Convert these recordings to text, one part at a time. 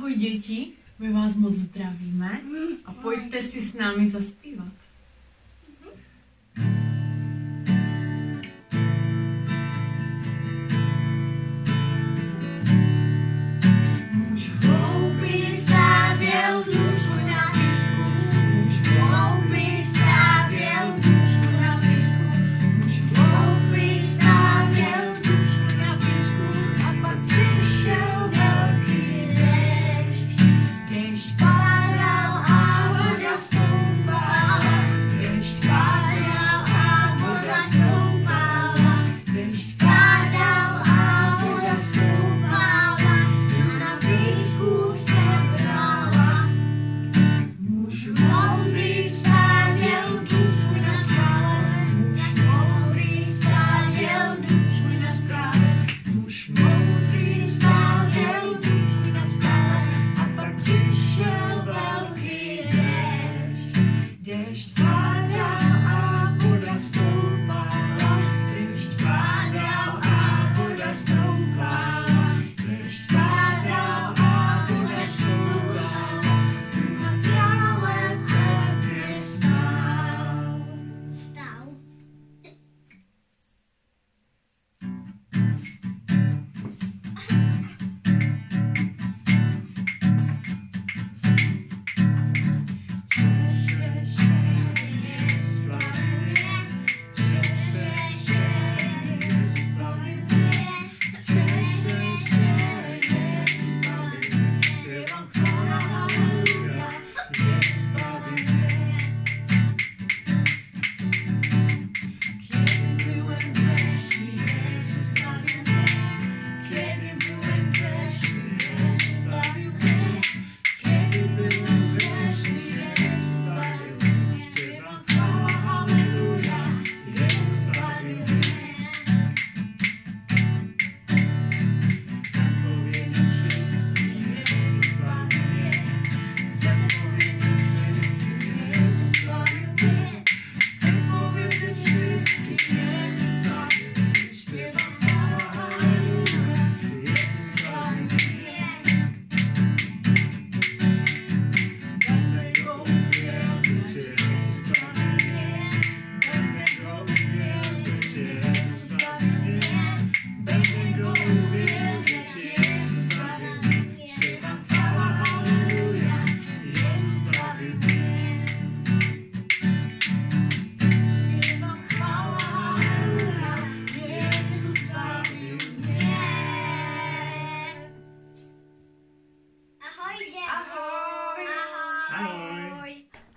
Ahoj děti, my vás moc zdravíme a pojďte si s námi zaspívat.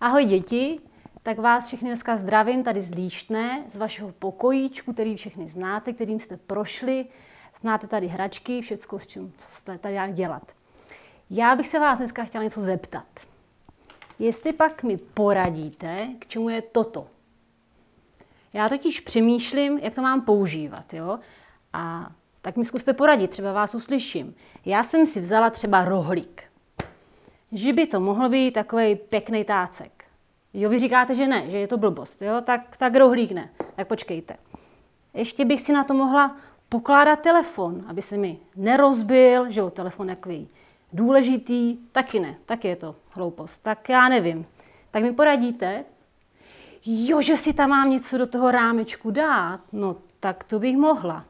Ahoj děti, tak vás všechny dneska zdravím tady z Líštné, z vašeho pokojíčku, který všechny znáte, kterým jste prošli. Znáte tady hračky, všecko, s čím, co jste tady jak dělat. Já bych se vás dneska chtěla něco zeptat. Jestli pak mi poradíte, k čemu je toto. Já totiž přemýšlím, jak to mám používat, jo? A tak mi zkuste poradit, třeba vás uslyším. Já jsem si vzala třeba rohlík. Že by to mohl být takovej pěkný tácek. Jo, vy říkáte, že ne, že je to blbost, jo? Tak rohlík ne. Tak počkejte. Ještě bych si na to mohla pokládat telefon, aby se mi nerozbil, že jo, telefon takový důležitý, taky ne, tak je to hloupost. Tak já nevím. Tak mi poradíte? Jo, že si tam mám něco do toho rámečku dát, no tak to bych mohla.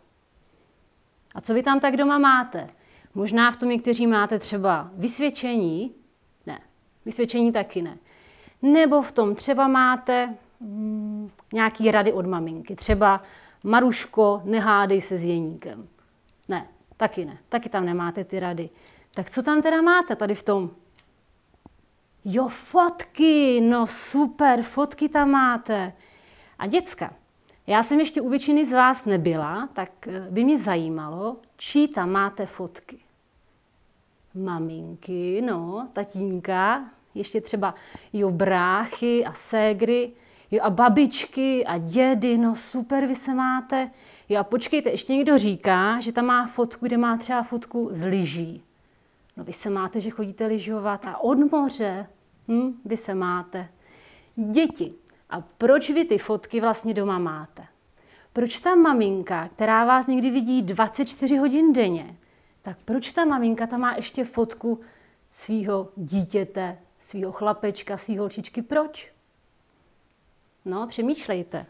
A co vy tam tak doma máte? Možná v tom někteří máte třeba vysvědčení, ne, vysvědčení taky ne. Nebo v tom třeba máte nějaký rady od maminky, třeba Maruško, nehádej se s Jeníkem. Ne, taky tam nemáte ty rady. Tak co tam teda máte tady v tom? Jo, fotky, no super, fotky tam máte. A děcka, já jsem ještě u většiny z vás nebyla, tak by mě zajímalo, čí tam máte fotky. Maminky, no, tatínka, ještě třeba jo, bráchy a ségry, jo, a babičky a dědy, no super, vy se máte. Jo, a počkejte, ještě někdo říká, že tam má fotku, kde má třeba fotku z lyží. No vy se máte, že chodíte lyžovat a od moře, vy se máte. Děti, a proč vy ty fotky vlastně doma máte? Proč ta maminka, která vás někdy vidí 24 hodin denně, tak proč ta maminka tam má ještě fotku svýho dítěte, svýho chlapečka, svý holčičky. Proč? No, přemýšlejte.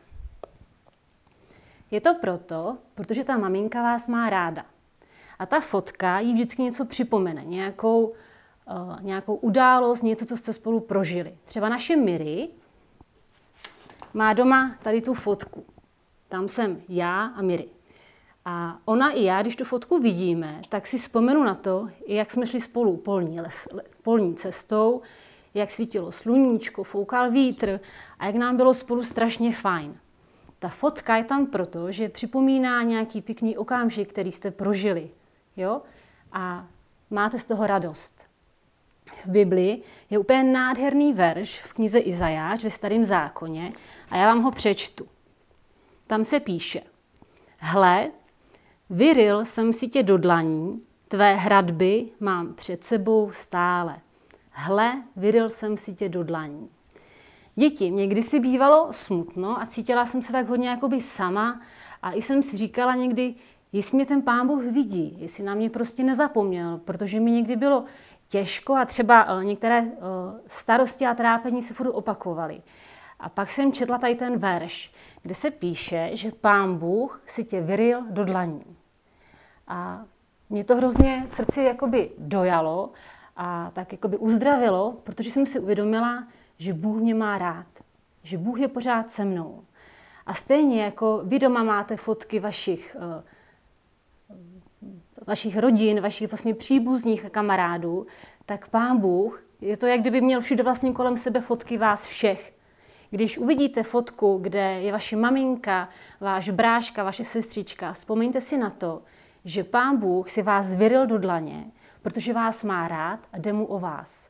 Je to proto, protože ta maminka vás má ráda. A ta fotka jí vždycky něco připomene, nějakou událost, něco, co jste spolu prožili. Třeba naše Miri má doma tady tu fotku. Tam jsem já a Miri. A ona i já, když tu fotku vidíme, tak si vzpomenu na to, jak jsme šli spolu polní cestou, jak svítilo sluníčko, foukal vítr a jak nám bylo spolu strašně fajn. Ta fotka je tam proto, že připomíná nějaký pěkný okamžik, který jste prožili. Jo? A máte z toho radost. V Biblii je úplně nádherný verš v knize Izajáš ve Starém zákoně a já vám ho přečtu. Tam se píše: Hle, vyryl jsem si tě do dlaní, tvé hradby mám před sebou stále. Hle, vyryl jsem si tě do dlaní. Děti, mě kdysi bývalo smutno a cítila jsem se tak hodně jakoby sama a i jsem si říkala někdy, jestli mě ten Pán Bůh vidí, jestli na mě prostě nezapomněl, protože mi někdy bylo těžko a třeba některé starosti a trápení se furt opakovaly. A pak jsem četla tady ten verš, kde se píše, že Pán Bůh si tě vyryl do dlaní. A mě to hrozně v srdci jakoby dojalo a tak jakoby uzdravilo, protože jsem si uvědomila, že Bůh mě má rád, že Bůh je pořád se mnou. A stejně jako vy doma máte fotky vašich rodin, vašich vlastně příbuzných kamarádů, tak Pán Bůh, je to, jak kdyby měl všude vlastně kolem sebe fotky vás všech. Když uvidíte fotku, kde je vaše maminka, váš bráška, vaše sestřička, vzpomeňte si na to, že Pán Bůh si vás vyryl do dlaně, protože vás má rád a jde mu o vás.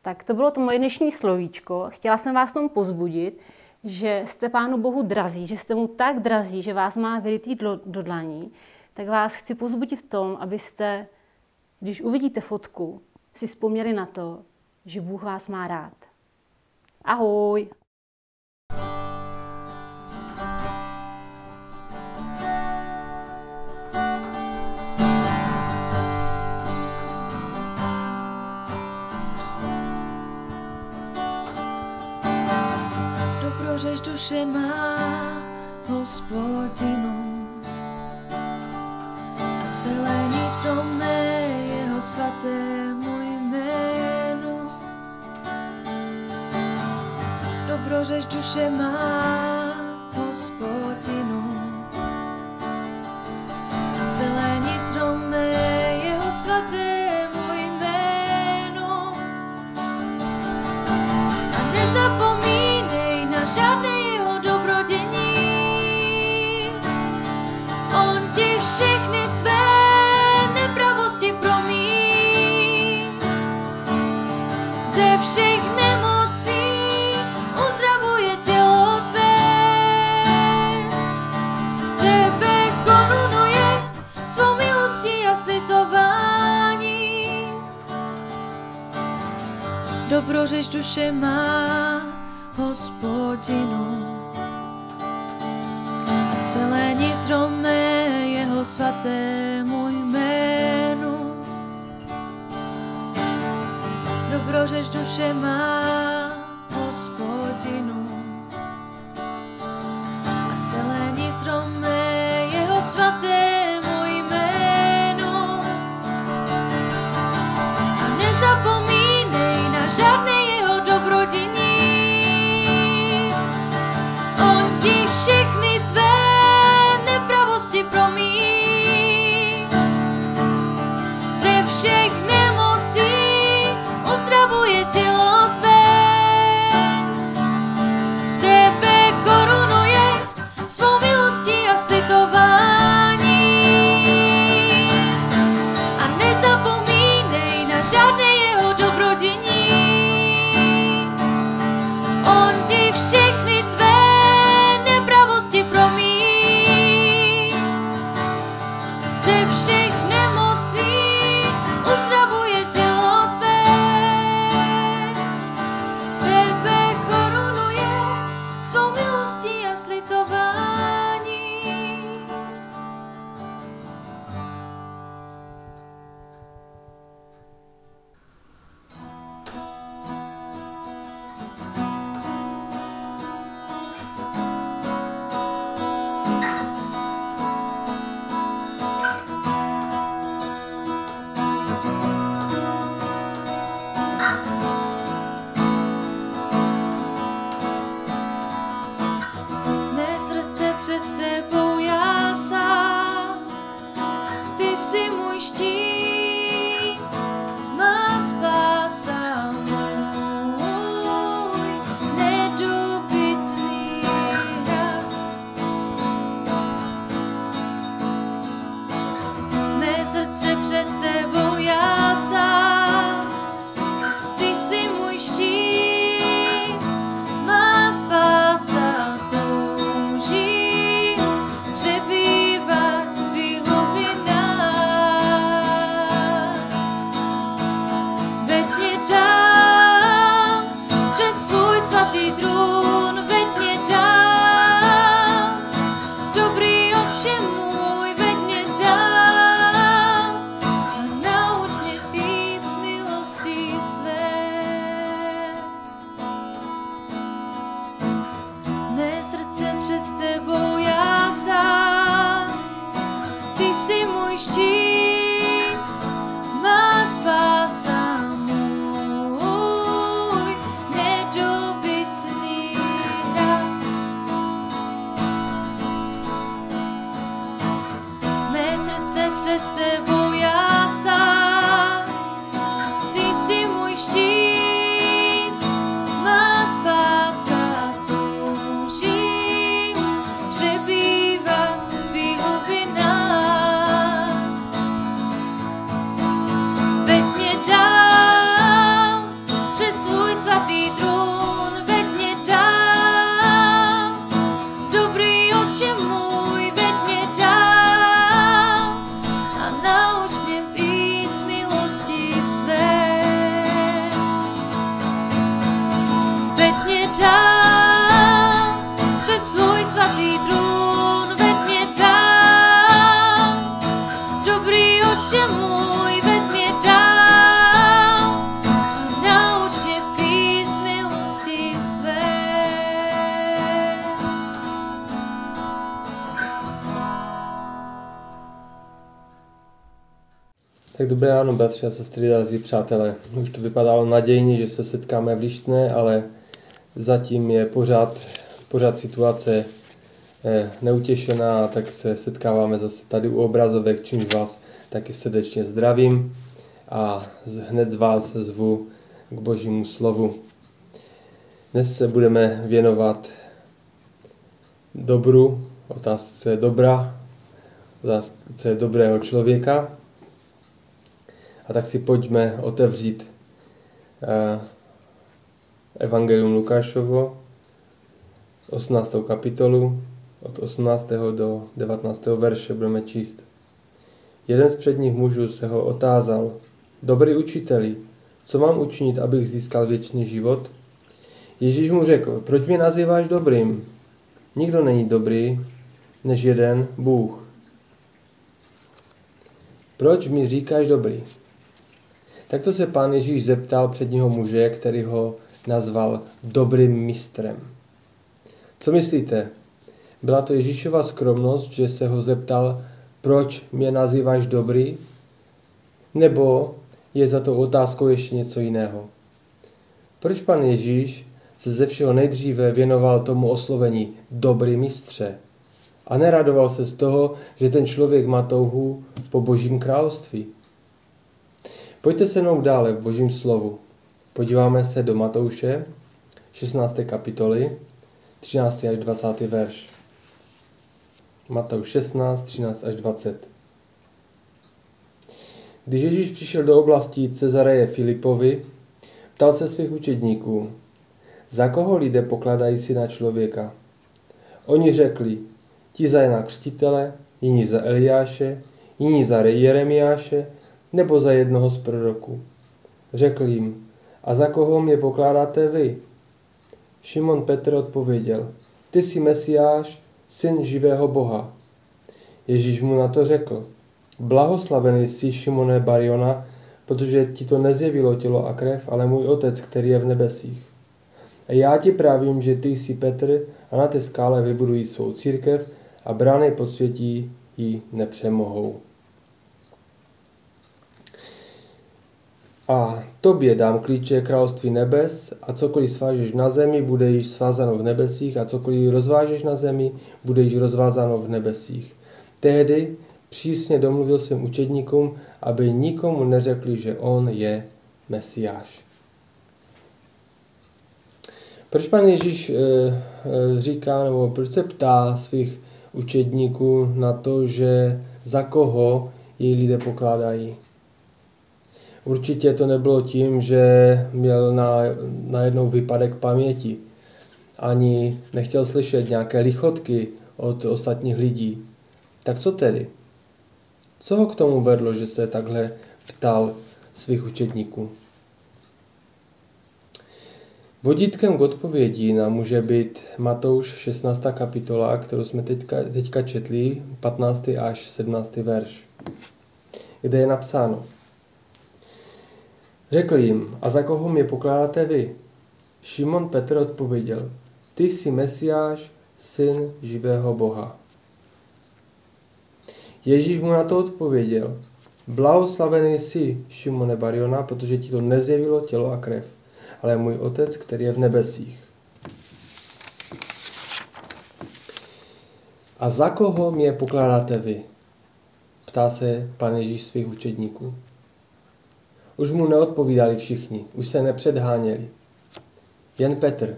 Tak to bylo to moje dnešní slovíčko. Chtěla jsem vás tomu pozbudit, že jste Pánu Bohu drazí, že jste mu tak drazí, že vás má vyrytý do dlaní, tak vás chci pozbudit v tom, abyste, když uvidíte fotku, si vzpomněli na to, že Bůh vás má rád. Ahoj! Dobrořeč duše má Hospodinu a celé nitro mé jeho svatému jménu. Dobrořeč duše má Hospodinu a celé nitro mé jeho svatému jménu. A nezapomínej na žádné jeho dobrodění. On ti všechny tvé nepravosti promí. Ze všech nemocí uzdravuje tělo tvé. Tebe korunuje svou milostí a slitování. Dobrořeč duše má Hospodinu a celé nitro mé jeho svatému jménu. Dobrořeč duše má Hospodinu a celé nitro mé jeho svatému jménu. A nezapomínej na žádné jeho dobrodění. On ti všechny tvé nepravosti promí. Ze všech nemocí uzdravuje tělo tvé. Tebe korunuje svou milostí a svatý trůn, veď mě dál. Dobrý Otče můj, veď mě dál. A nauč mě víc milostí své. Mé srdce před tebou já sám, ty jsi můj štít, má spása můj, nedobytný hrad. Mé srdce před tebou já sám, ty jsi můj štít, má spása. Toužím přebývat v tvých hlubinách. Veď mě dál před svůj svatý trůn, veď mě dál. Dobrý Otče můj, veď mě dál. A nauč mě víc milostí své. Veď mě dál před svůj svatý trůn, veď mě dál. Dobrý Otče můj, veď mě dál. A nauč mě víc milostí své. Tak dobré ráno, bratři a sestry, drazí přátelé. Už to vypadalo nadějně, že se setkáme v Líštné, ale zatím je pořád situace neutěšená, tak se setkáváme zase tady u obrazovek, čímž vás taky srdečně zdravím a hned vás zvu k Božímu slovu. Dnes se budeme věnovat dobru, otázce dobra, otázce dobrého člověka. A tak si pojďme otevřít Evangelium Lukášovo, 18. kapitolu, od 18. do 19. verše budeme číst. Jeden z předních mužů se ho otázal: Dobrý učiteli, co mám učinit, abych získal věčný život? Ježíš mu řekl: Proč mě nazýváš dobrým? Nikdo není dobrý, než jeden Bůh. Proč mi říkáš dobrý? Takto se Pán Ježíš zeptal předního muže, který ho nazval dobrým mistrem. Co myslíte? Byla to Ježíšova skromnost, že se ho zeptal, proč mě nazýváš dobrý? Nebo je za tou otázkou ještě něco jiného? Proč Pán Ježíš se ze všeho nejdříve věnoval tomu oslovení dobrý mistře a neradoval se z toho, že ten člověk má touhu po Božím království? Pojďte se mnou dále v Božím slovu. Podíváme se do Matouše, 16. kapitoly, 13. až 20. verš. Matouš 16, 13 až 20. Když Ježíš přišel do oblasti Cezareje Filipovi, ptal se svých učedníků: Za koho lidé pokládají syna člověka? Oni řekli: ti za Jana Křtitele, jiní za Eliáše, jiní za Jeremiáše, nebo za jednoho z proroků. Řekl jim: A za koho mě pokládáte vy? Šimon Petr odpověděl: Ty jsi Mesiáš, syn živého Boha. Ježíš mu na to řekl: Blahoslavený jsi, Šimone Barjona, protože ti to nezjevilo tělo a krev, ale můj Otec, který je v nebesích. A já ti pravím, že ty jsi Petr a na té skále vybudují svou církev a brány podsvětí ji nepřemohou. A tobě dám klíče království nebes a cokoliv svážeš na zemi, bude již svázáno v nebesích a cokoliv rozvážeš na zemi, bude již rozvázáno v nebesích. Tehdy přísně domluvil svým učedníkům, aby nikomu neřekli, že on je Mesiáš. Proč Pán Ježíš říká, nebo proč se ptá svých učedníků na to, že za koho jej lidé pokládají? Určitě to nebylo tím, že měl najednou výpadek paměti. Ani nechtěl slyšet nějaké lichotky od ostatních lidí. Tak co tedy? Co ho k tomu vedlo, že se takhle ptal svých učedníků? Vodítkem k odpovědi nám může být Matouš 16. kapitola, kterou jsme teďka četli, 15. až 17. verš, kde je napsáno: Řekl jim, a za koho mě pokládáte vy? Šimon Petr odpověděl, ty jsi Mesiáš, syn živého Boha. Ježíš mu na to odpověděl, blahoslavený jsi, Šimone Barjona, protože ti to nezjevilo tělo a krev, ale můj Otec, který je v nebesích. A za koho mě pokládáte vy? Ptá se Pán Ježíš svých učedníků. Už mu neodpovídali všichni, už se nepředháněli. Jen Petr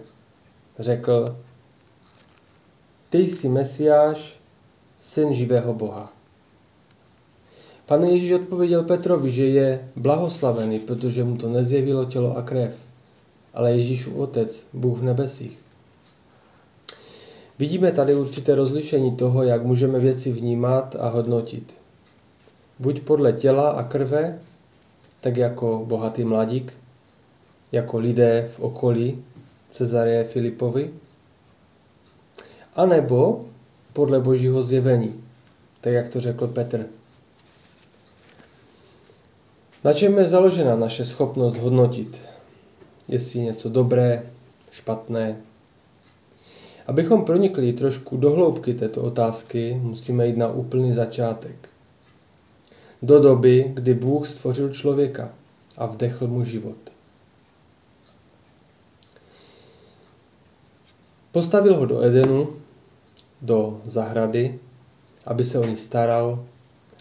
řekl, ty jsi Mesiáš, syn živého Boha. Pán Ježíš odpověděl Petrovi, že je blahoslavený, protože mu to nezjevilo tělo a krev, ale Ježíšův Otec, Bůh v nebesích. Vidíme tady určité rozlišení toho, jak můžeme věci vnímat a hodnotit. Buď podle těla a krve, tak jako bohatý mladík, jako lidé v okolí Cezareje Filipovi, anebo podle Božího zjevení, tak jak to řekl Petr. Na čem je založena naše schopnost hodnotit, jestli něco dobré, špatné? Abychom pronikli trošku do hloubky této otázky, musíme jít na úplný začátek. Do doby, kdy Bůh stvořil člověka a vdechl mu život. Postavil ho do Edenu, do zahrady, aby se o ní staral,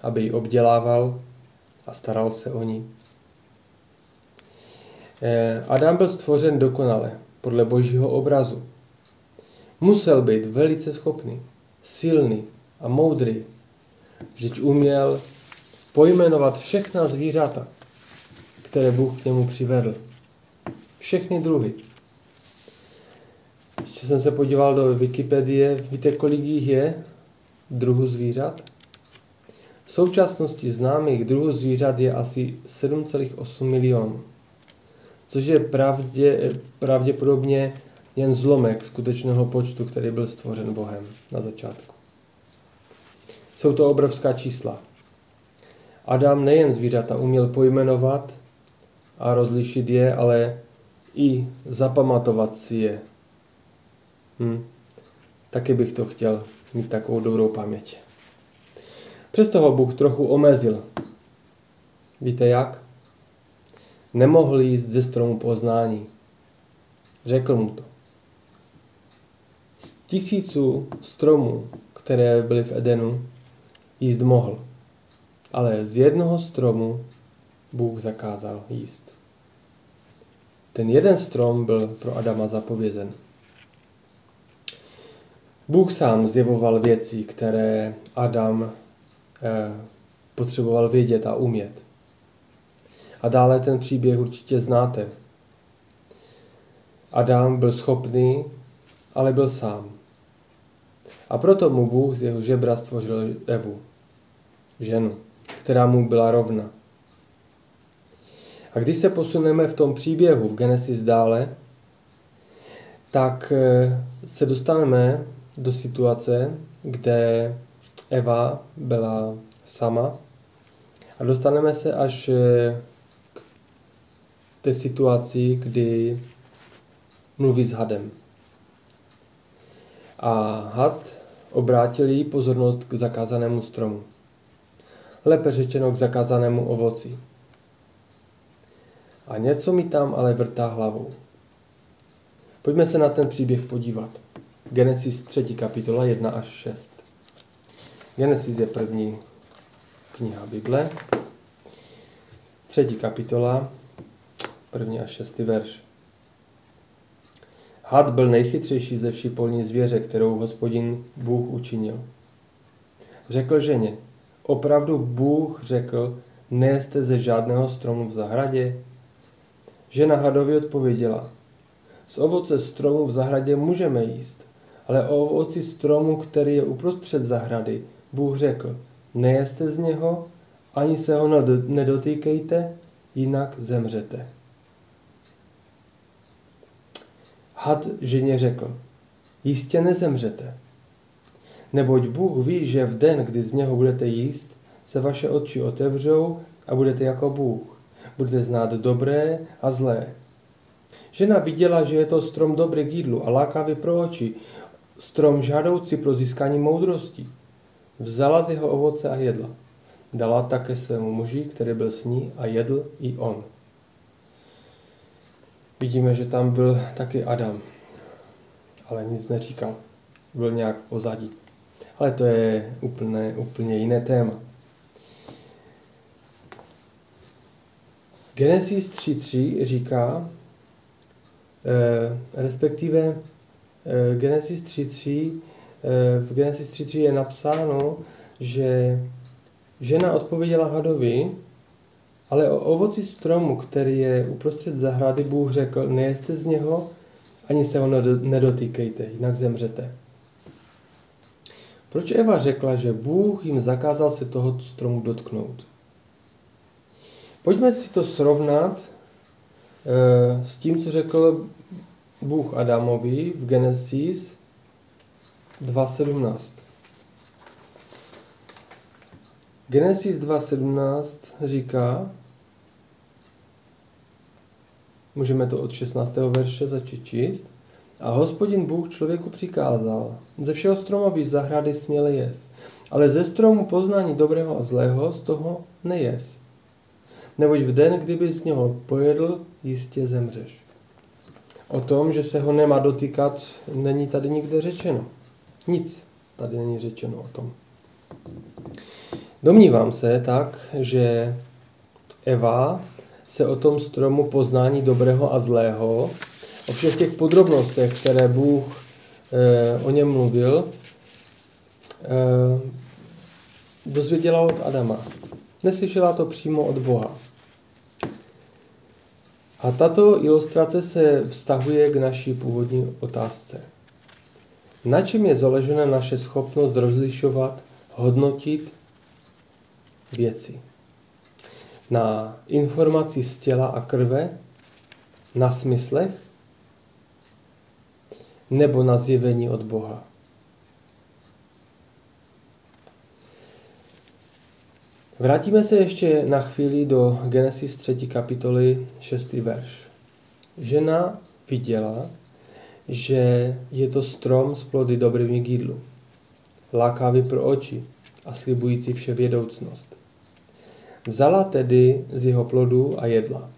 aby ji obdělával a staral se o ní. Adam byl stvořen dokonale, podle Božího obrazu. Musel být velice schopný, silný a moudrý, vždyť uměl pojmenovat všechna zvířata, které Bůh k němu přivedl. Všechny druhy. Ještě jsem se podíval do Wikipedie, víte, kolik jich je druhů zvířat? V současnosti známých druhů zvířat je asi 7,8 milionů, což je pravděpodobně jen zlomek skutečného počtu, který byl stvořen Bohem na začátku. Jsou to obrovská čísla. Adam nejen zvířata uměl pojmenovat a rozlišit je, ale i zapamatovat si je. Taky bych to chtěl mít takovou dobrou paměť. Přesto ho Bůh trochu omezil. Víte jak? Nemohl jíst ze stromu poznání. Řekl mu to. Z 1000 stromů, které byly v Edenu, jíst mohl. Ale z jednoho stromu Bůh zakázal jíst. Ten jeden strom byl pro Adama zapovězen. Bůh sám zjevoval věci, které Adam potřeboval vědět a umět. A dále ten příběh určitě znáte. Adam byl schopný, ale byl sám. A proto mu Bůh z jeho žebra stvořil Evu, ženu, která mu byla rovna. A když se posuneme v tom příběhu v Genesis dále, tak se dostaneme do situace, kde Eva byla sama a dostaneme se až k té situaci, kdy mluví s hadem. A had obrátil jí pozornost k zakázanému stromu. Lépe řečeno k zakázanému ovoci. A něco mi tam ale vrtá hlavou. Pojďme se na ten příběh podívat. Genesis 3. kapitola 1 až 6. Genesis je první kniha Bible. 3. kapitola, 1. až 6. verš. Had byl nejchytřejší ze vší polní zvěře, kterou Hospodin Bůh učinil. Řekl ženě, opravdu Bůh řekl, nejeste ze žádného stromu v zahradě? Žena hadovi odpověděla, z ovoce stromu v zahradě můžeme jíst, ale o ovoci stromu, který je uprostřed zahrady, Bůh řekl, nejeste z něho, ani se ho nedotýkejte, jinak zemřete. Had ženě řekl, jistě nezemřete. Neboť Bůh ví, že v den, kdy z něho budete jíst, se vaše oči otevřou a budete jako Bůh. Budete znát dobré a zlé. Žena viděla, že je to strom dobrý k jídlu a lákavý pro oči, strom žádoucí pro získání moudrosti. Vzala z jeho ovoce a jedla. Dala také svému muži, který byl s ní, a jedl i on. Vidíme, že tam byl taky Adam, ale nic neříkal. Byl nějak v pozadí. Ale to je úplně jiné téma. Genesis 3.3 říká, Genesis 3.3, v Genesis 3.3 je napsáno, že žena odpověděla hadovi, ale o ovoci stromu, který je uprostřed zahrady, Bůh řekl, nejeste z něho, ani se ho nedotýkejte, jinak zemřete. Proč Eva řekla, že Bůh jim zakázal se toho stromu dotknout? Pojďme si to srovnat s tím, co řekl Bůh Adamovi v Genesis 2.17. Genesis 2.17 říká, můžeme to od 16. verše začít číst, a Hospodin Bůh člověku přikázal, ze všeho stromoví z zahrady směle jes, ale ze stromu poznání dobrého a zlého z toho nejes. Neboť v den, kdyby z něho pojedl, jistě zemřeš. O tom, že se ho nemá dotýkat, není tady nikde řečeno. Nic tady není řečeno o tom. Domnívám se tak, že Eva se o tom stromu poznání dobrého a zlého, o všech těch podrobnostech, které Bůh o něm mluvil, dozvěděla od Adama. Neslyšela to přímo od Boha. A tato ilustrace se vztahuje k naší původní otázce. Na čem je založena naše schopnost rozlišovat, hodnotit věci? Na informaci z těla a krve? Na smyslech? Nebo na zjevení od Boha? Vrátíme se ještě na chvíli do Genesis 3. kapitoly 6. verš. Žena viděla, že je to strom s plody dobrými k jídlu, lákavý pro oči a slibující vševědoucnost. Vzala tedy z jeho plodů a jedla.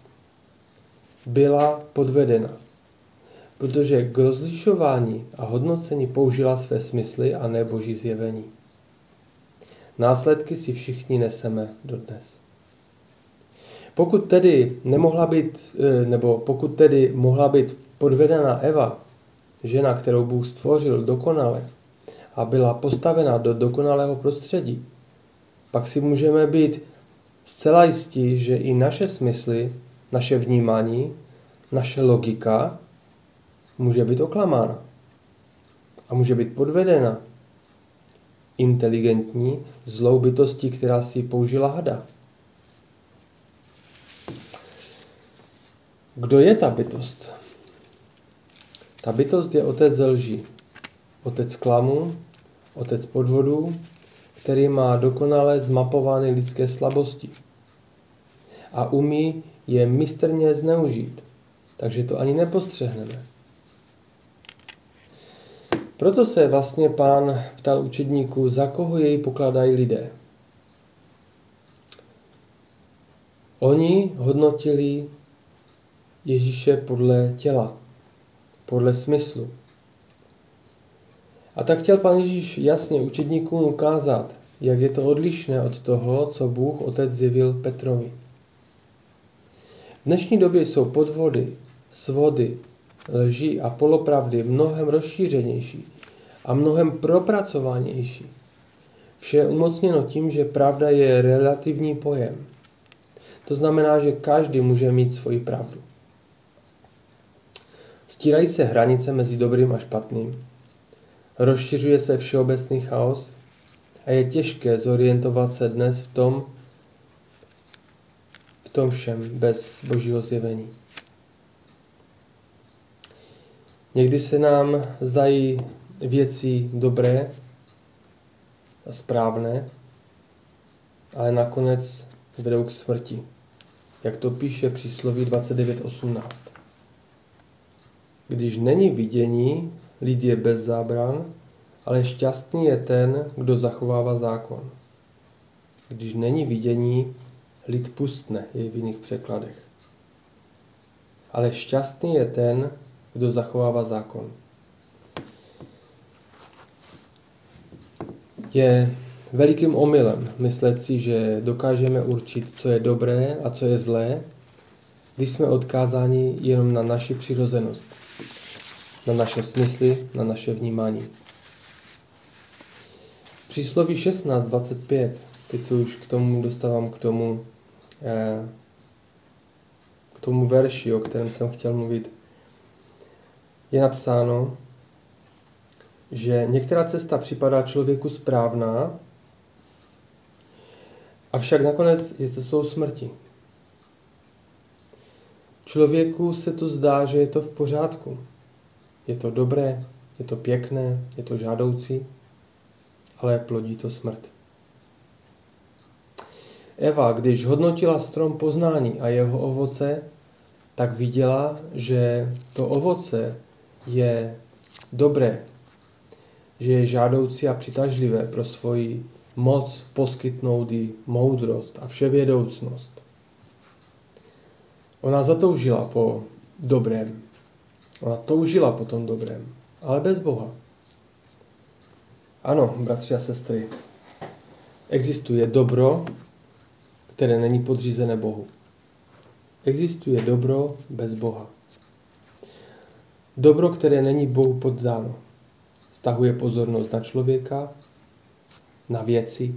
Byla podvedena, protože k rozlišování a hodnocení použila své smysly a ne boží zjevení. Následky si všichni neseme dodnes. Pokud tedy mohla být podvedená Eva, žena, kterou Bůh stvořil dokonale a byla postavena do dokonalého prostředí, pak si můžeme být zcela jistí, že i naše smysly, naše vnímání, naše logika může být oklamána a může být podvedena inteligentní zlou bytostí, která si použila hada. Kdo je ta bytost? Ta bytost je otec lži, otec klamu, otec podvodů, který má dokonale zmapovány lidské slabosti a umí je mistrně zneužít, takže to ani nepostřehneme. Proto se vlastně Pán ptal učedníků, za koho jej pokládají lidé. Oni hodnotili Ježíše podle těla, podle smyslu. A tak chtěl Pán Ježíš jasně učedníkům ukázat, jak je to odlišné od toho, co Bůh Otec zjevil Petrovi. V dnešní době jsou podvody, svody, lži a polopravdy mnohem rozšířenější a mnohem propracovanější. Vše je umocněno tím, že pravda je relativní pojem. To znamená, že každý může mít svoji pravdu. Stírají se hranice mezi dobrým a špatným. Rozšiřuje se všeobecný chaos a je těžké zorientovat se dnes v tom všem bez božího zjevení. Někdy se nám zdají věci dobré a správné, ale nakonec vedou k smrti. Jak to píše přísloví 29.18. Když není vidění, lid je bez zábran, ale šťastný je ten, kdo zachovává zákon. Když není vidění, lid pustne, je v jiných překladech. Ale šťastný je ten, kdo zachovává zákon. Je velikým omylem myslet si, že dokážeme určit, co je dobré a co je zlé, když jsme odkázáni jenom na naši přirozenost, na naše smysly, na naše vnímání. Přísloví 16.25, teď se už k tomu dostávám k tomu verši, o kterém jsem chtěl mluvit, je napsáno, že některá cesta připadá člověku správná, avšak nakonec je cestou smrti. Člověku se to zdá, že je to v pořádku. Je to dobré, je to pěkné, je to žádoucí, ale plodí to smrt. Eva, když hodnotila strom poznání a jeho ovoce, tak viděla, že to ovoce je dobré, že je žádoucí a přitažlivé pro svoji moc poskytnout jí moudrost a vševědoucnost. Ona zatoužila po dobrém. Ona toužila po tom dobrém, ale bez Boha. Ano, bratři a sestry, existuje dobro, které není podřízené Bohu. Existuje dobro bez Boha. Dobro, které není Bohu poddáno, stahuje pozornost na člověka, na věci,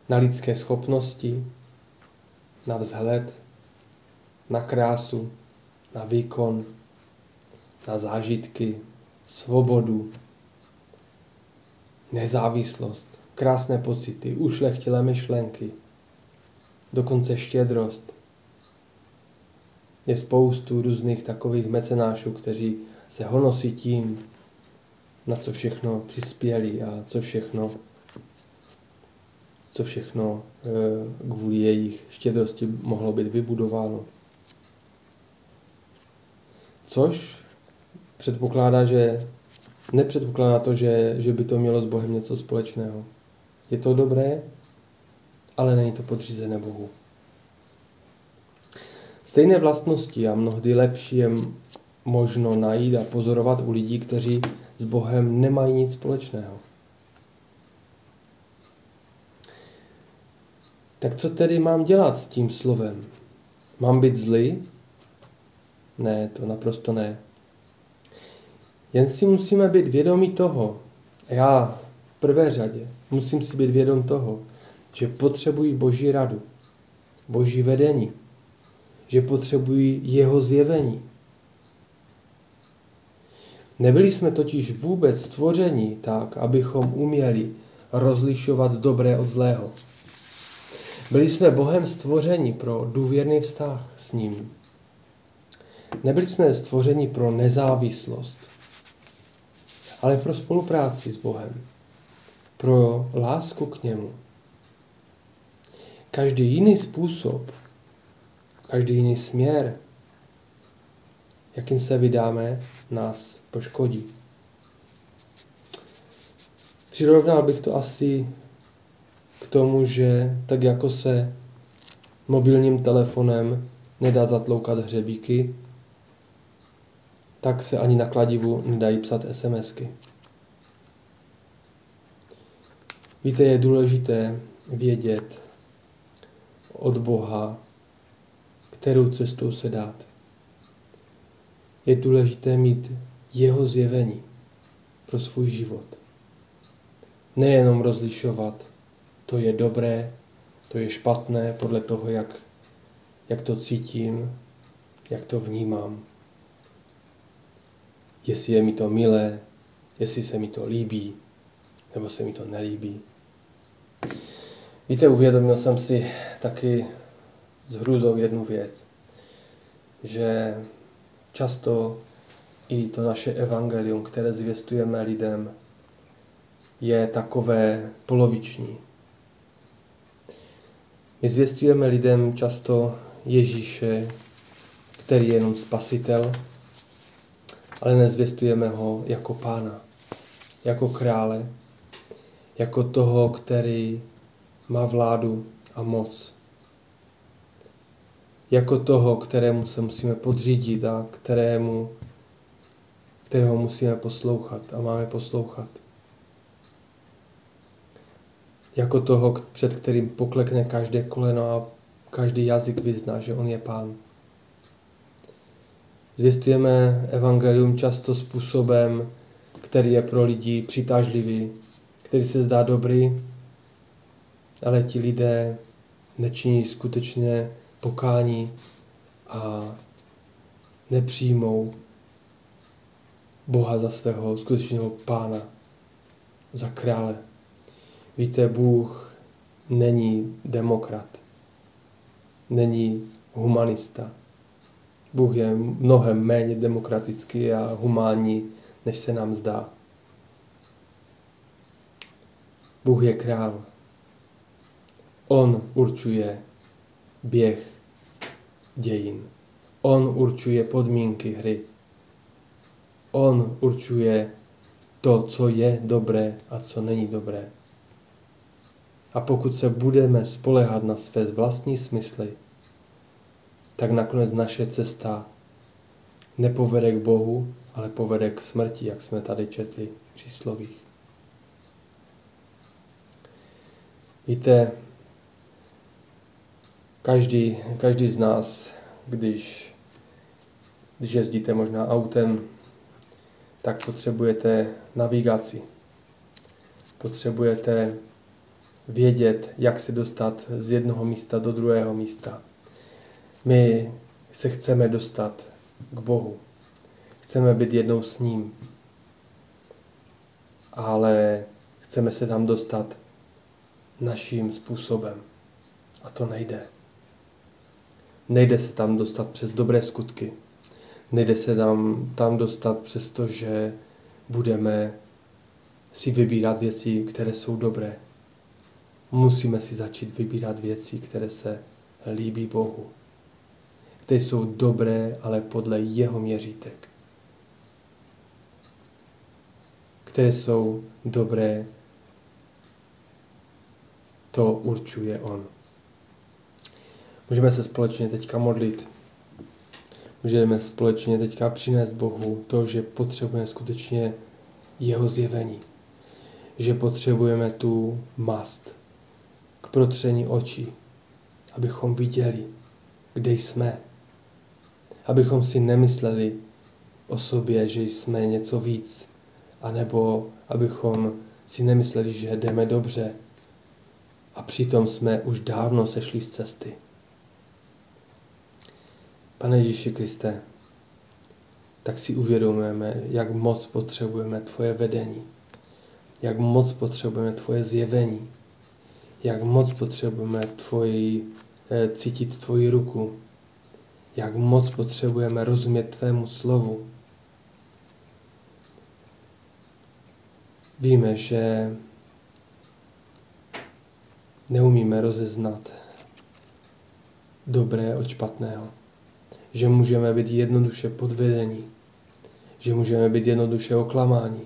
na lidské schopnosti, na vzhled, na krásu, na výkon, na zážitky, svobodu, nezávislost, krásné pocity, ušlechtilé myšlenky, dokonce štědrost. Je spoustu různých takových mecenášů, kteří se honosí tím, na co všechno přispěli a co všechno kvůli jejich štědrosti mohlo být vybudováno. Což nepředpokládá to, že by to mělo s Bohem něco společného. Je to dobré, ale není to podřízené Bohu. Stejné vlastnosti a mnohdy lepší je možno najít a pozorovat u lidí, kteří s Bohem nemají nic společného. Tak co tedy mám dělat s tím slovem? Mám být zlý? Ne, to naprosto ne. Jen si musíme být vědomí toho, já v prvé řadě musím si být vědom toho, že potřebuji Boží radu, Boží vedení, že potřebují jeho zjevení. Nebyli jsme totiž vůbec stvořeni tak, abychom uměli rozlišovat dobré od zlého. Byli jsme Bohem stvořeni pro důvěrný vztah s ním. Nebyli jsme stvořeni pro nezávislost, ale pro spolupráci s Bohem, pro lásku k němu. Každý jiný způsob, každý jiný směr, jakým se vydáme, nás poškodí. Přirovnal bych to asi k tomu, že tak jako se mobilním telefonem nedá zatloukat hřebíky, tak se ani na kladivu nedají psat SMSky. Víte, je důležité vědět od Boha, kterou cestou se dát. Je důležité mít jeho zjevení pro svůj život. Nejenom rozlišovat, to je dobré, to je špatné, podle toho, jak to cítím, jak to vnímám. Jestli je mi to milé, jestli se mi to líbí, nebo se mi to nelíbí. Víte, uvědomil jsem si taky s hrůzou jednu věc, že často i to naše evangelium, které zvěstujeme lidem, je takové poloviční. My zvěstujeme lidem často Ježíše, který je jenom spasitel, ale nezvěstujeme ho jako pána, jako krále, jako toho, který má vládu a moc. Jako toho, kterému se musíme podřídit a kterého musíme poslouchat a máme poslouchat. Jako toho, před kterým poklekne každé koleno a každý jazyk vyzná, že on je pán. Zvěstujeme evangelium často způsobem, který je pro lidi přitažlivý, který se zdá dobrý, ale ti lidé nečiní skutečně pokání a nepřijmou Boha za svého skutečného pána, za krále. Víte, Bůh není demokrat, není humanista. Bůh je mnohem méně demokratický a humánní, než se nám zdá. Bůh je král. On určuje běh dějin. On určuje podmínky hry. On určuje to, co je dobré a co není dobré. A pokud se budeme spoléhat na své vlastní smysly, tak nakonec naše cesta nepovede k Bohu, ale povede k smrti, jak jsme tady četli v příslovích. Víte, každý z nás, když jezdíte možná autem, tak potřebujete navigaci. Potřebujete vědět, jak se dostat z jednoho místa do druhého místa. My se chceme dostat k Bohu. Chceme být jednou s ním. Ale chceme se tam dostat naším způsobem. A to nejde. Nejde se tam dostat přes dobré skutky. Nejde se tam dostat přesto, že budeme si vybírat věci, které jsou dobré. Musíme si začít vybírat věci, které se líbí Bohu. Které jsou dobré, ale podle jeho měřítek. Které jsou dobré, to určuje on. Můžeme se společně teďka modlit. Můžeme společně teďka přinést Bohu to, že potřebujeme skutečně jeho zjevení. Že potřebujeme tu mast k protření očí, abychom viděli, kde jsme. Abychom si nemysleli o sobě, že jsme něco víc, anebo abychom si nemysleli, že jdeme dobře a přitom jsme už dávno sešli z cesty. Pane Ježíši Kriste, tak si uvědomujeme, jak moc potřebujeme tvoje vedení, jak moc potřebujeme tvoje zjevení, jak moc potřebujeme cítit tvoji ruku, jak moc potřebujeme rozumět tvému slovu. Víme, že neumíme rozeznat dobré od špatného, že můžeme být jednoduše podvedení, že můžeme být jednoduše oklamáni,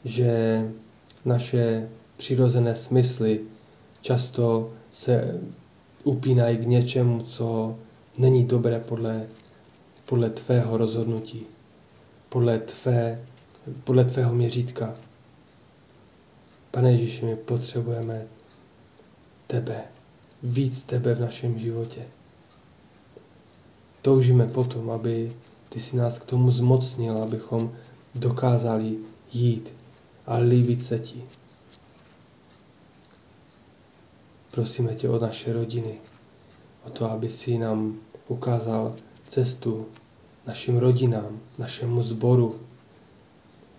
že naše přirozené smysly často se upínají k něčemu, co není dobré podle tvého rozhodnutí, podle tvého měřítka. Pane Ježíši, my potřebujeme tebe, víc tebe v našem životě. Toužíme potom, aby ty si nás k tomu zmocnil, abychom dokázali jít a líbit se ti. Prosíme tě o naše rodiny, o to, aby si nám ukázal cestu našim rodinám, našemu sboru,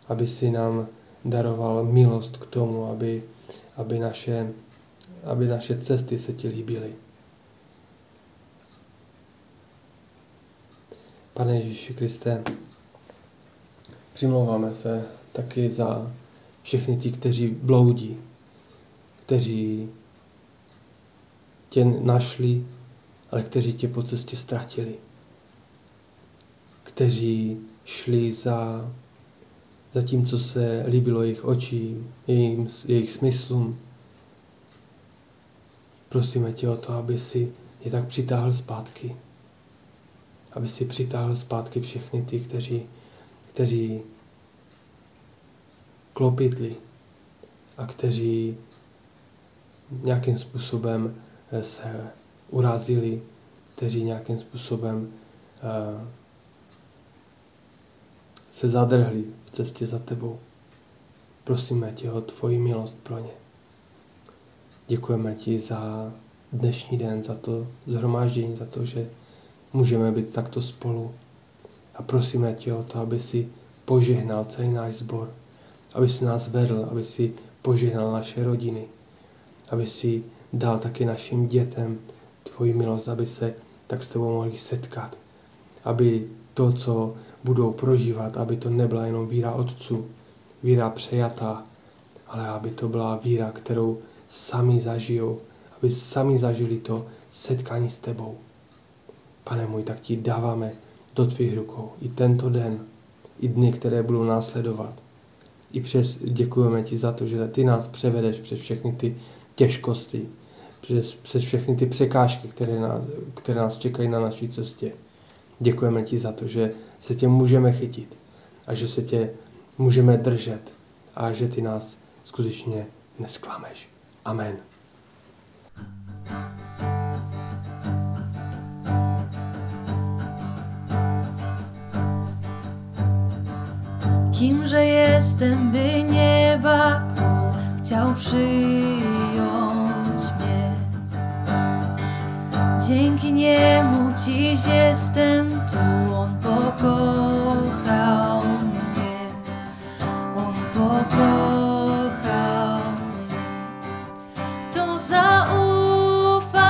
aby si nám daroval milost k tomu, aby naše cesty se ti líbily. Pane Ježíši Kriste, Přimlouváme se taky za všechny ty, kteří bloudí, kteří tě našli, ale kteří tě po cestě ztratili. Kteří šli za tím, co se líbilo jejich očím, jejich smyslům. Prosíme tě o to, aby si je tak přitáhl zpátky. Aby si přitáhl zpátky všechny ty, kteří klopitli a kteří nějakým způsobem se urazili, kteří nějakým způsobem se zadrhli v cestě za tebou. Prosíme tě o tvoji milost pro ně. Děkujeme ti za dnešní den, za to shromáždění, za to, že můžeme být takto spolu. A prosíme tě o to, aby si požehnal celý náš sbor, aby si nás vedl, aby si požehnal naše rodiny, aby si dal taky našim dětem tvoji milost, aby se tak s tebou mohli setkat. Aby to, co budou prožívat, aby to nebyla jenom víra otců, víra přejatá, ale aby to byla víra, kterou sami zažijou, aby sami zažili to setkání s tebou. Pane můj, tak ti dáváme do tvých rukou i tento den, i dny, které budou následovat. Děkujeme ti za to, že ty nás převedeš přes všechny ty těžkosti, přes všechny ty překážky, které nás čekají na naší cestě. Děkujeme ti za to, že se tě můžeme chytit a že se tě můžeme držet a že ty nás skutečně nesklameš. Amen. Kimże jestem, by nieba król chciał przyjąć mnie. Dzięki niemu dziś jestem tu, on pokochał mnie. On pokochał mnie. Kto zaufa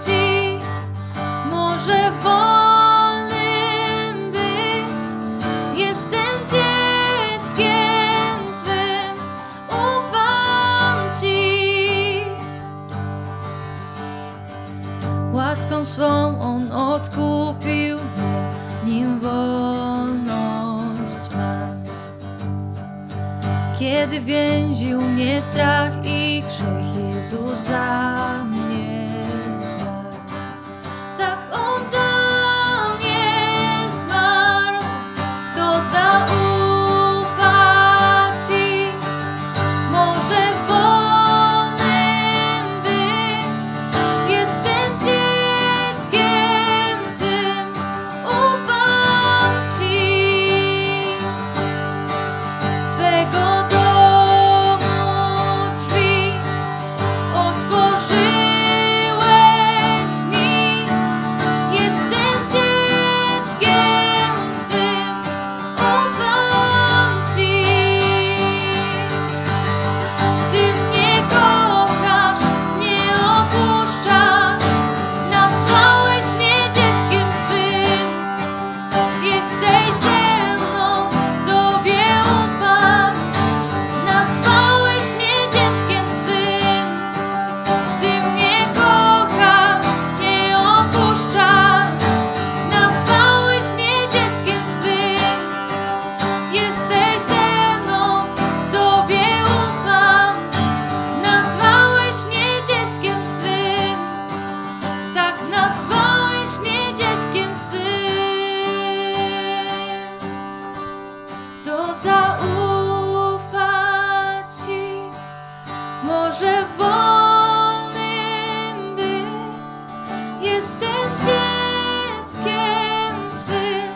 ci, może wolnym być. Jestem dzieckiem twym, ufam ci. Łaską swą on odkupił mnie, nim wolność mam. Kiedy więził mnie strach i grzech, Jezus za mnie zmarł. Tak on za mnie zmarł. Kto zaufa ci, może wolnym być. Jestem dzieckiem twym, ufam ci. Swego domu drzwi otworzyłeś mi. Jestem dzieckiem twym, ufam ci. Ty mnie kochasz, nie opuszczasz, nazwałeś mnie dzieckiem swym. Jesteś ze mną, Tobie ufam, nazwałeś mnie dzieckiem swym. Ty mnie kochasz, nie opuszczasz, nazwałeś mnie dzieckiem swym. Jesteś ze mną, Tobie ufam, nazwałeś mnie dzieckiem swym. Tak nazwałeś mnie dzieckiem swym. Kto zaufa ci, może wolnym być. Jestem dzieckiem twym,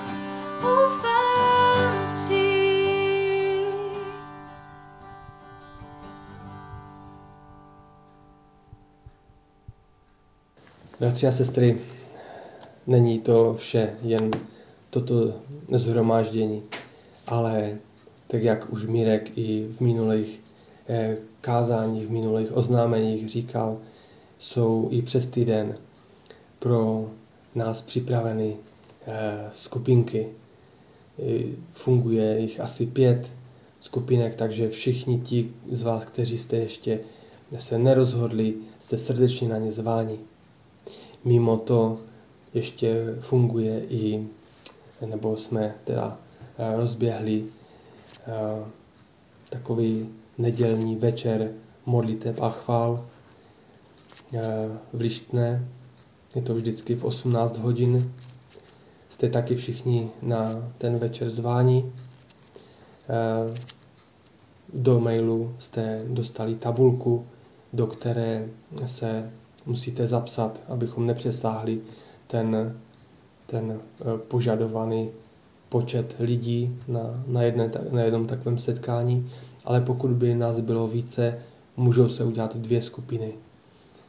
ufam ci. Bratři a sestry, není to vše jen toto shromáždění, ale tak jak už Mirek i v minulých kázáních, v minulých oznámeních říkal, jsou i přes týden pro nás připraveny skupinky, funguje jich asi 5 skupinek, takže všichni ti z vás, kteří jste ještě se nerozhodli, jste srdečně na ně zváni. Mimo to ještě funguje i, nebo jsme teda rozběhli takový nedělní večer modliteb a chvál v Lištné. Je to vždycky v 18 hodin. Jste taky všichni na ten večer zváni. Do mailu jste dostali tabulku, do které se musíte zapsat, abychom nepřesáhli ten požadovaný počet lidí na jednom takovém setkání. Ale pokud by nás bylo více, můžou se udělat 2 skupiny,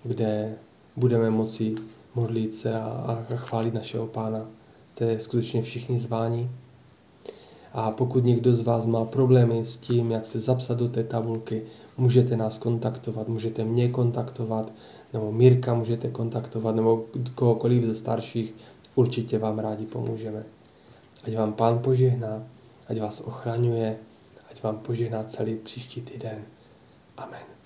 kde budeme moci modlit se a chválit našeho Pána. Jste skutečně všichni zváni. A pokud někdo z vás má problémy s tím, jak se zapsat do té tabulky, můžete nás kontaktovat, můžete mě kontaktovat, nebo Mirka můžete kontaktovat, nebo kohokoliv ze starších, určitě vám rádi pomůžeme. Ať vám Pán požehná, ať vás ochraňuje, ať vám požehná celý příští týden. Amen.